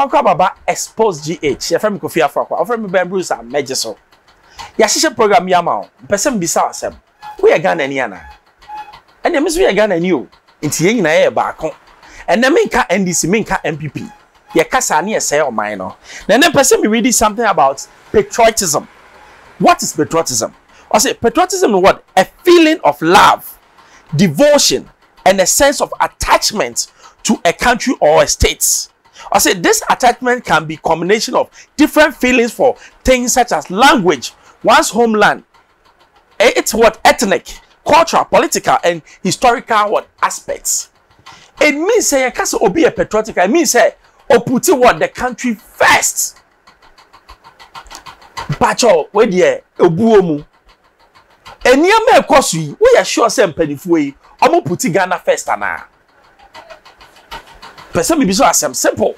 kwa baba Xposed GH. Ya frame Kofi Afra kwa. Offer me Ben Bruce and Meyẹ so. Ya shisha program yama o. Mpese mbisa wasem. We are Ghananii ana. And ya misu we are Ghananii o. Inti ye nyina ye baako. And na menka NDC, menka MPP. Ya kasa ni say o man no. Na na mpese me reading something about patriotism. What is patriotism? I say patriotism is what? A feeling of love, devotion, and a sense of attachment to a country or a state. I say this attachment can be a combination of different feelings for things such as language, one's homeland, it's what ethnic, cultural, political, and historical what aspects. It means say you can't be a patriotic. It means say or put what the country first. Pacho, where the obuomu. And near me kosi, we are sure some penifue. Omo puti Ghana first ana. Person me be so asem simple.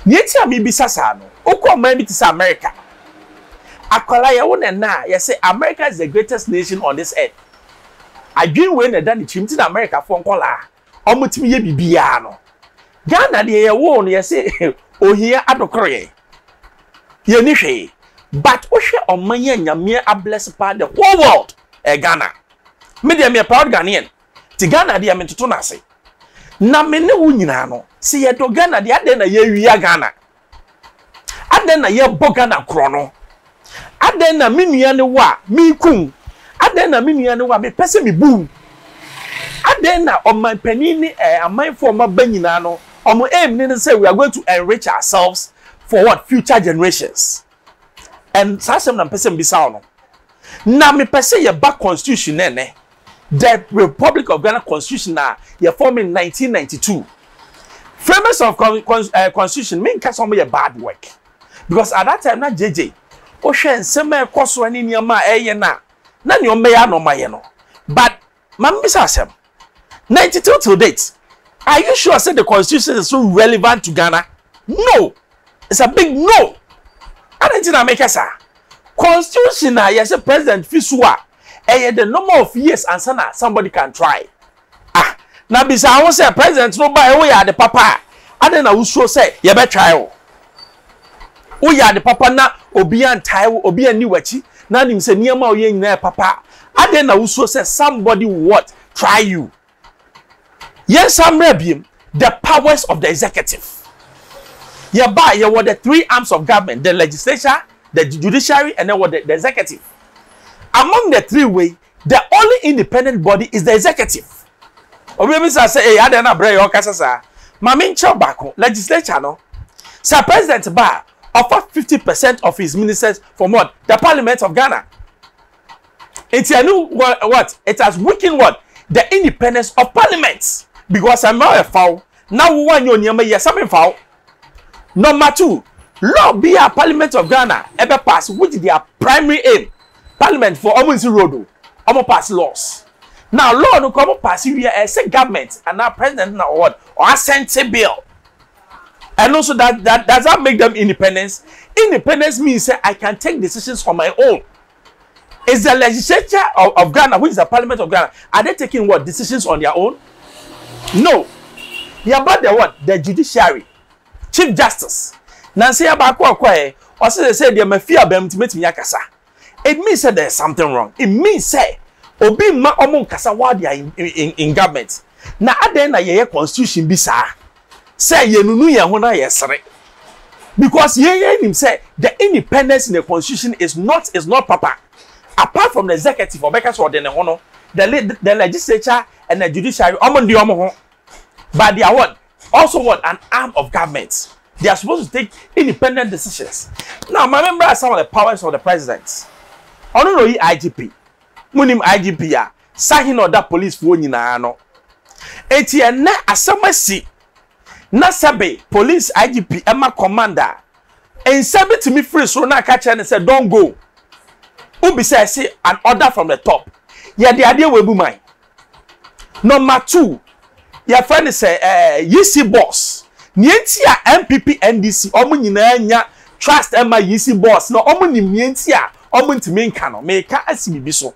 Nieti ami bi sasa no. Oko man bi to America. Akwala ye won na ye say America is the greatest nation on this earth. Adwin we na dan chimti na America for nkola. Omo timi ye bibia no. Ghana de ye wo no ye say ohia adokore. Ye ni hwe. But ohwe omanye nyame abless pa the whole world Ghana. Me de me proud Ghanaian. Ti Ghana de me toto na se. Na me ne wo nyina no. Se ye do Ghana de ade na ye wiya Ghana. Ade na ye bo Ghana kro no. Ade na me nua ne wa mi kun. Ade na me nua ne wa me pese me bu. Ade na oman panin ni amanfo ma ba nyina no. Omo aim ne say we are going to enrich ourselves for what future generations. And sasem na pese mbisa no. Na me pese ye back constitution nene. The Republic of Ghana constitution na ye formed in 1992. Framers of constitution mean ka some ye bad work. Because at that time na JJ o hwe nsema ekoso ani niam eye na ne ombe ya no maye no. But mambisa asem 92 to date. Are you sure say the constitution is so relevant to Ghana? No. It's a big no. I don't think I make a constitution na yes president Fisua the number of years and somebody can try. Now bisa I say president no buy we are the papa. I don't know who say you better try. We are the papa na obi an tai obi ani wachi na nim say niam oye nyina papa. I don't know who say somebody what try you. Yes, I'm rebellion the powers of the executive. Hereby, you were the three arms of government: the legislature, the judiciary, and then what the executive. Among the three way, the only independent body is the executive. Obi say, "Hey, I don't know, bro. You kasa sa." Mamin Chobako, legislature no. Sir President Ba offer 50% of his ministers from what the Parliament of Ghana. It's a new what? It has weakened what the independence of Parliament because I'm not a foul. Now one you nyama yes I'm foul. Number 2, law be a Parliament of Ghana ever pass which is their primary aim. Parliament for almost road, almost pass laws. Now law no come pass here as a government and now president now what or sent a bill. And also that does that make them independence? Independence means say I can take decisions on my own. Is the legislature of Ghana, which is the Parliament of Ghana, are they taking what decisions on their own? No. Yeah, but the what? The judiciary. Chief Justice. Nancy Abako Akwae, or say they may fear them to meet Yakasa. It means that there's something wrong. It means say Obi ma omon kasa wadia in government. Na aden na ye constitution bisa. Say ye nunu ye ho na ye sere. Because ye him say the independence in the constitution is not proper. Apart from the executive or because or the legislature and the judiciary omon di omo ho. But they are what? Also what? An arm of government. They are supposed to take independent decisions. Now, my member are some of the powers of the president. I don't know IGP. Munim IGP ya. Sahin or that police for you na. Eti na asamasi. Na sabe police IGP Emma commander. And sabe to me free so na catch and say don't go. Ubi say an order from the top. Yeah, the idea will be mine. Number 2. Your friend say YC boss. Nienti a MPP NDC omo nyina nya trust Emma YC boss no omo nim nienti a omo ntimi nka no me ka asibibi so.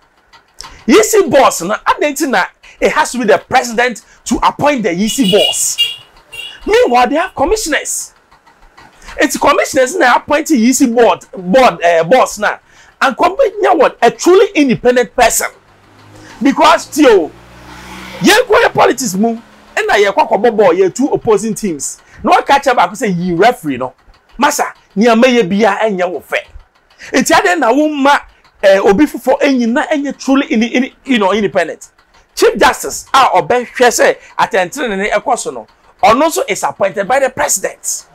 YC boss na adenti na it has to be the president to appoint the YC boss. Meanwhile they have commissioners. It's commissioners now appointing EC boss now. And company what a truly independent person. Because still, you politics move, and now you boy, you two opposing teams. No catch up, I could say you referee no. Massa, near Meyẹ Bia and your fair. It's other na woman obi for any truly independent. Chief Justice or Ben Shese at entering a question also is appointed by the president.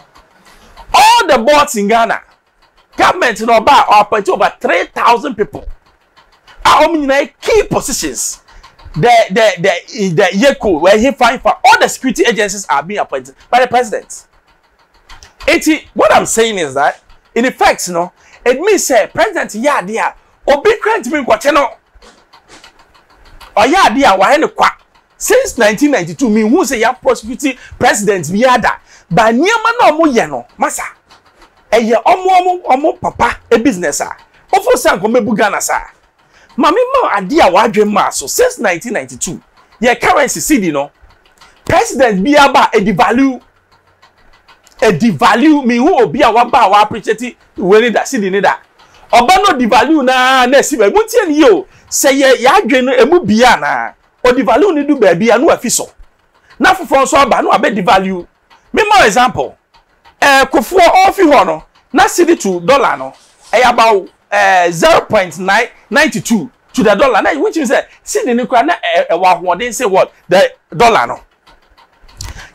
All the boards in Ghana, government in Oba are appointed over 3,000 people. Are in key positions. The Yeko where he find for all the security agencies are being appointed by the president. What I'm saying is that in effect, it means president dia obi grant me kwacheno. Oya dia wa he ne kwa. Since 1992 me who say ya prosecute president bi ada. Ba niema na omo ye no masa. Eye omo papa e business a. Ofo san ko mebu Ghana sa. Mami ma adia wa adwen ma so since 1992. Ye currency cedi no. President bi aba e devalue me who obi a wa ba wa appreciate we that cedi ni da. Oba no devalue na si ba muntie ni yo. Say ya adwen no emu bia na. O devalue ni du ba bia no afiso. Na fofo so aba no abe devalue. Me more example. Kofuo ofi ho no na cedi to dollar no. About 0.992 to the dollar. Now which means that cedi ni kwa na wa say what the dollar no.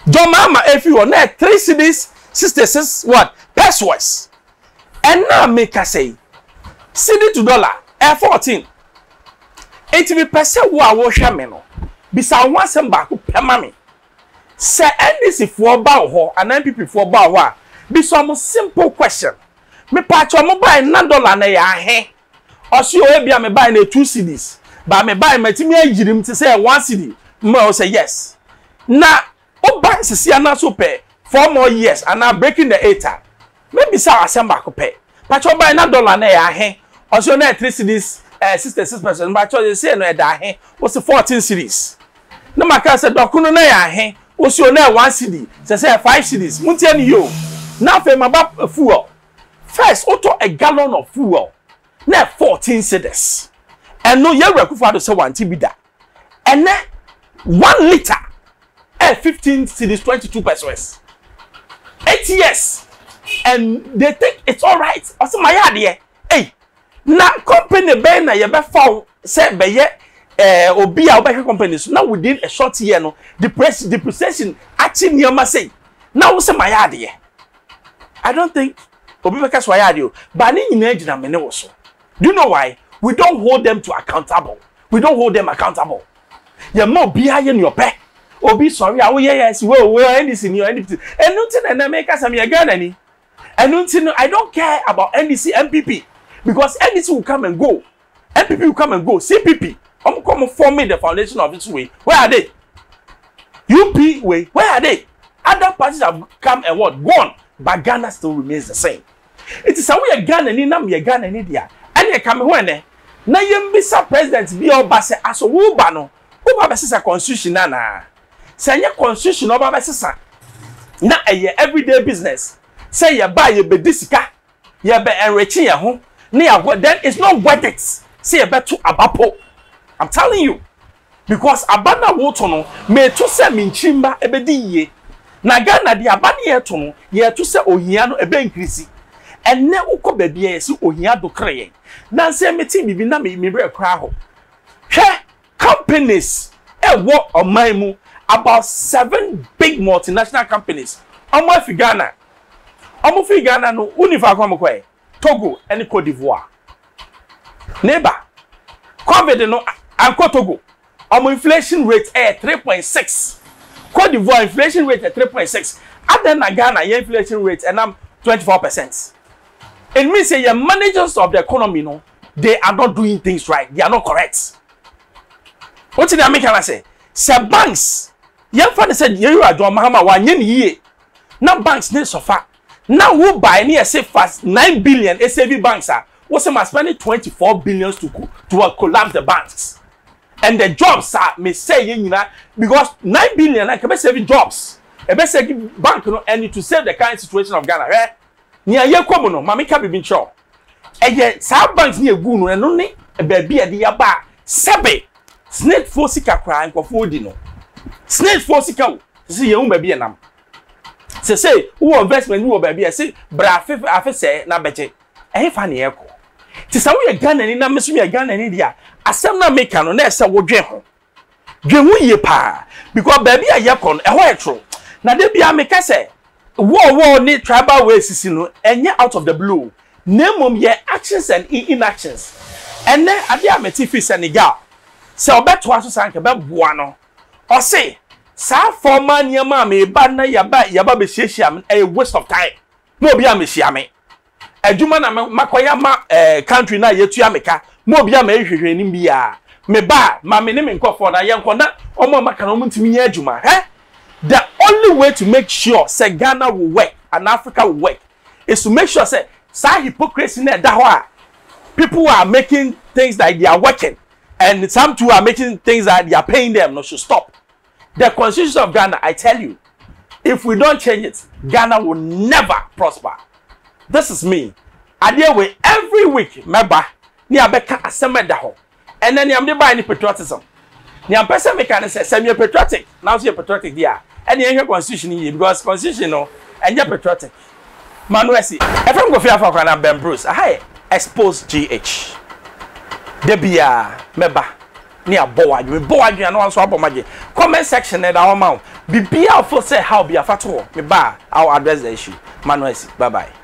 Jomama if you na 3 cedis 66 what pesos. And now make us say cedi to dollar 14. 80% wo hwe me no. Bisa wansem ba ko pema me. Say NDC for ba ho and NPP for ba ho a be some simple question. Me patch mo buy $9 na ya he. Osi o bia me buy na 2 cedis. Ba me buy matimi agirim te say 1 cedi. Ma o say yes. Na o buy sisi ana so pay 4 more years and now breaking the 8. Maybe say asem ko pay. Patch o buy $9 na ya he. Osi o na 3 cedis 66%. Patch o say no e da he. What's 14 cedis. Na maka say dokuno na ya he. Osi o na 1 cedi. Say 5 cedis. Muntie ni yo. Now fe maba fuel. First, auto a gallon of fuel. Now 14 cedis. And no, you're required to say 1 tibida. And then 1 liter. 15 cedis, 22 pesos. 8 years. And they think it's all right. Also, my idea. Hey, now company ben na yebe found say beye obi a obeka companies. Now within a short year, no, depreciation actually near say. Now say my idea. I don't think. But do you know why? We don't hold them to accountable. We don't hold them accountable. You're more behind your pay. Oh, be sorry. Oh, yes. Well, NDC, NDC. And nothing, and America, some Ghananii. And nothing, I don't care about NDC, MPP. Because NDC will come and go. MPP will come and go. CPP. I'm coming forming the foundation of this way. Where are they? UP way. Where are they? Other parties have come and what? Gone. But Ghana still remains the same. It is a way Ghananii na me Ghananii dia. And you come when na yembisa president bi oba se aso wo ba no. Oba be sesa constitution na. Say your constitution oba be sesa. Na everyday business. Say you buy you be disika. You be enriching your home. Then it's not worth it. Say you bet to abapo. I'm telling you. Because abana woto no me to se minchimba ebedi ye. Na Ghana di abani yeto no ye to se ohia no ebe increase. And now uko baby si ohia do kreye. Na se meti bibi na me bre kra ho. Companies wo oman mu about 7 big multinational companies. Omo fi Ghana. Omo fi Ghana no unifa kwa mkwe. Togo and Cote d'Ivoire. Neighbor. COVID no anko Togo. Omo inflation rate 3.6. Cote d'Ivoire inflation rate at 3.6. Other than Ghana, your inflation rate and 24%. It means that your managers of the economy, no, they are not doing things right. They are not correct. What did I make? I say, sir, banks. Young father said, you are doing Mahama 1 year. Now banks need so far. Now who buy near say fast 9 billion SAV banks are. What's the spending 24 billion to collapse the banks. And the jobs are may say because 9 billion I can be saving jobs. A best bank and to save the current situation of Ghana. ni aye komu no mama ka bibi ncho eye sa banks ni egu no eno ne baabi e de ya ba sebe snake fo sika kra nkofo di no snake fo sika wo se ye hu baabi e nam se wo investment wo baabi e se bra afi se na beche fa ne eko ti sa wo ye Ghananii na mesu ye Ghananii dia asem na make no na ese wo dwe ho dwe hu ye pa because baabi a ye kon ho etro na de bia me ka se wo ni tribal way sisi no enye out of the blue nemom ye actions and inactions ene ade ameti fi Senegal se obeto aso sanke be boa no o se sa forma niam me ba na yaba be hiehyia am a waste of time mo obi amehia me adwuma na makoya ma country na yetu ameka mo obi amehwehwe ni bia me ba ma me ne me nkofo na ye nkona omo maka na omo ntimi nya adwuma the only way to make sure say Ghana will work and Africa will work is to make sure say hypocrisy na da ho people are making things like they are working and some too are making things that they are paying them no should stop. The constitution of Ghana, I tell you, if we don't change it, Ghana will never prosper. This is me. I deal with every week, member, ni abeka asema da ho. And then I'm buy any patriotism. Ni am person make an say semi patriotic. Now you patriotic there. And you constitution here because constitution no and you patriotic. Manuesi, if I'm go fear for Kana Ben Bruce, I Xposed GH. Debia meba ni aboa you no so abomage. Comment section na da o ma. Bibia for say how be afato me ba I'll address the issue. Manuesi, bye bye.